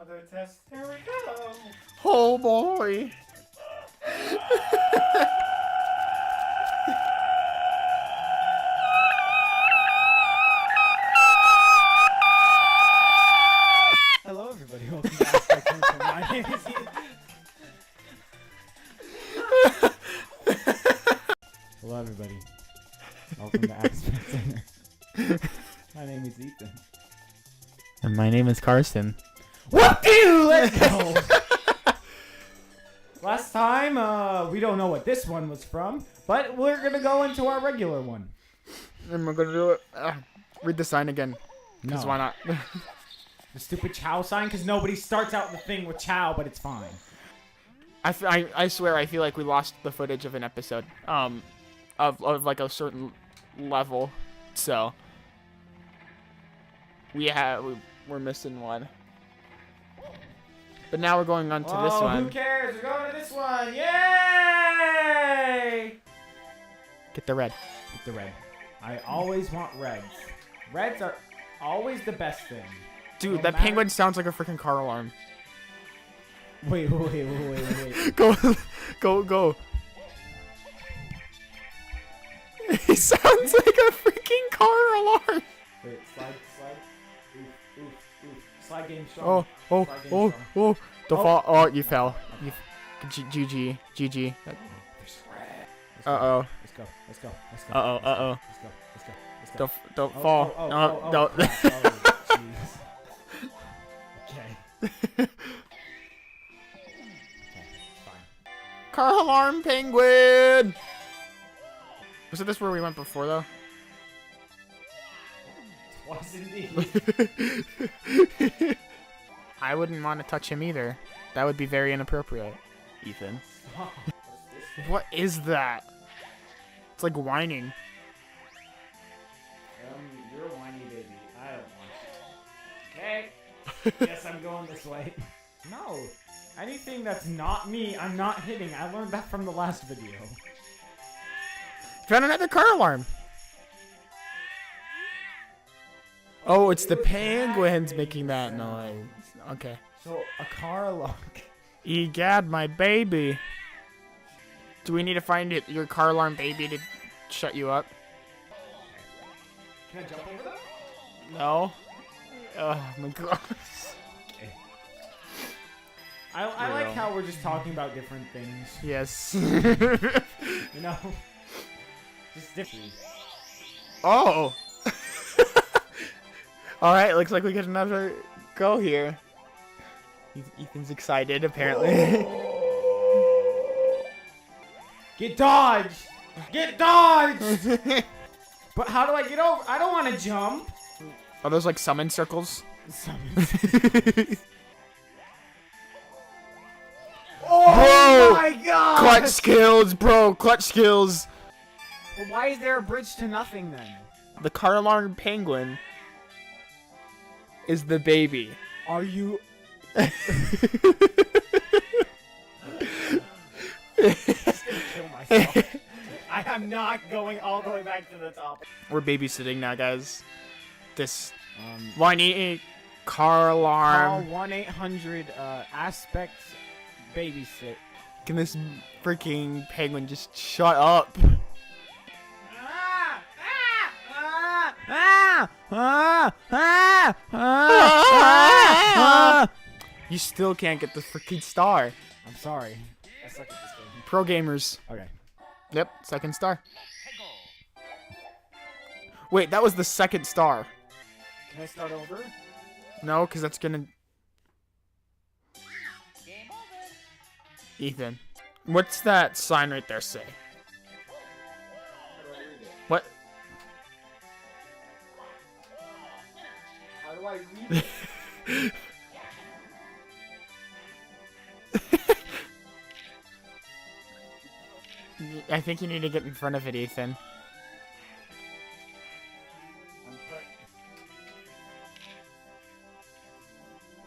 Another test. Here we go. Oh boy. Hello, everybody. Welcome to Aspect Center. My name is Ethan. Hello, everybody. Welcome to Aspect Center. My name is Ethan. And my name is Carson. Whoop-doo! Let's go! Last time, we don't know what this one was from, but we're gonna go into our regular one. And we're gonna do it. Read the sign again. Because No. why not? The stupid Chow sign, because nobody starts out the thing with Chow, but it's fine. I swear I feel like we lost the footage of an episode. Of like a certain level. So we're missing one. But now we're going on to this one. Who cares? We're going to this one. Yay! Get the red. Get the red. I always want reds. Reds are always the best thing. Dude, No that matter- penguin sounds like a freaking car alarm. Wait. Go. He sounds like a freaking car alarm. Wait, slide. Oof. Slide game strong. Oh. Slide game strong. Don't fall. Oh, you fell. You. GG. There's red. Uh-oh. Let's go. Uh-oh. Let's go. Don't fall. Don't. Crap. Oh, jeez. Okay. Okay, fine. Car alarm penguin. Was it this where we went before though? Twice indeed. I wouldn't want to touch him either. That would be very inappropriate. Ethan. Stop. What is that? It's like whining. You're a whiny baby. I don't want you. Okay. Yes, I'm going this way. No. Anything that's not me, I'm not hitting. I learned that from the last video. Found another car alarm. Oh, it's the penguins making that noise. Okay. So, a car alarm. Egad, my baby. Do we need to find your car alarm baby to shut you up? Can I jump over that? No. Oh my god. Okay. I like how we're just talking about different things. Yes. You know? Just different. Oh. All right. Looks like we get another go here. Ethan's excited, apparently. Get dodged! Get dodged! But how do I get over? I don't want to jump. Are those like summon circles? Oh Bro! my god! Clutch skills, bro. Clutch skills. Well, why is there a bridge to nothing then? The car alarm penguin is the baby. Are you? We're Kill myself. I am not going all the way back to the top. babysitting now, guys. This whiny car alarm. Call 1-800 Aspect Babysit. Can this freaking penguin just shut up? You still can't get the freaking star. I'm sorry. I suck at this game. Pro gamers. Okay. Yep, second star. Wait, that was the second star. Can I start over? No, because that's gonna... Ethan. What's that sign right there say? What? How do I read it? I think you need to get in front of it, Ethan.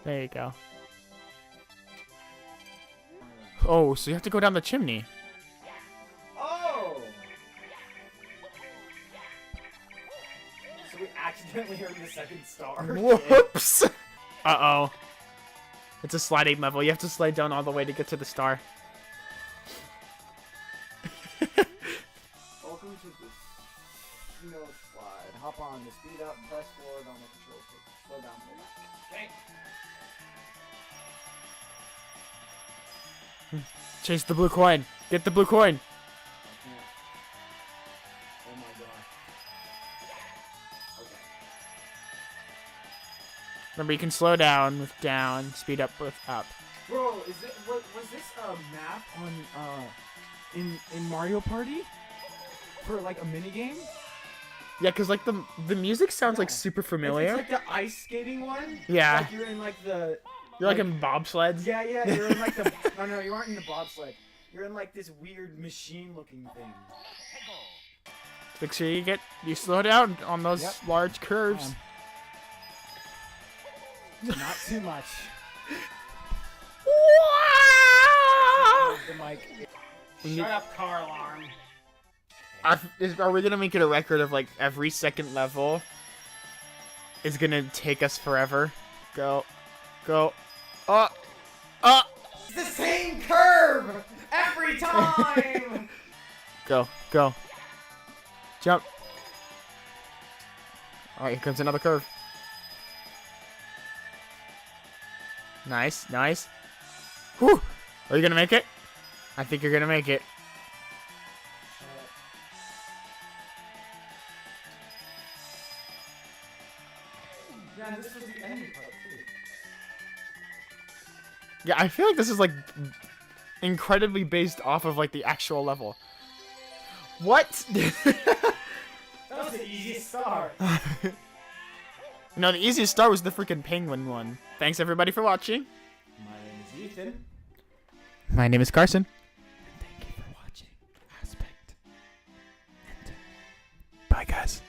There you go. Oh, so you have to go down the chimney. Oh! So we accidentally earned the second star. Whoops! Uh-oh. It's a sliding level. You have to slide down all the way to get to the star. Welcome to the snow slide. Hop on to speed up, press forward on the control stick. Slow down, pull back. Okay. Chase the blue coin. Get the blue coin. Oh my god. Okay. Remember, you can slow down with down, speed up with up. Bro, was this a map on in Mario Party for like a mini game? Yeah, cause like the music sounds like Yeah. super familiar. It's like the ice skating one. Yeah. Like you're in like the. You're like in bobsleds. Yeah, you're in like the. No, you aren't in the bobsled. You're in like this weird machine-looking thing. Make sure you slow down on those Yep. large curves. Not too much. Wow! The mic. We Shut need- up, car alarm. Are we gonna make it a record of like every second level is gonna take us forever? Go. It's the same curve every time. Go. Jump. Alright, here comes another curve. Nice. Whew! Are you gonna make it? I think you're gonna make it. Yeah, this was the ending part too. Yeah, I feel like this is like incredibly based off of like the actual level. What? That was the easiest star. No, the easiest star was the freaking penguin one. Thanks everybody for watching. My name is Ethan. My name is Carson. Thank you for watching. Aspect. Bye guys.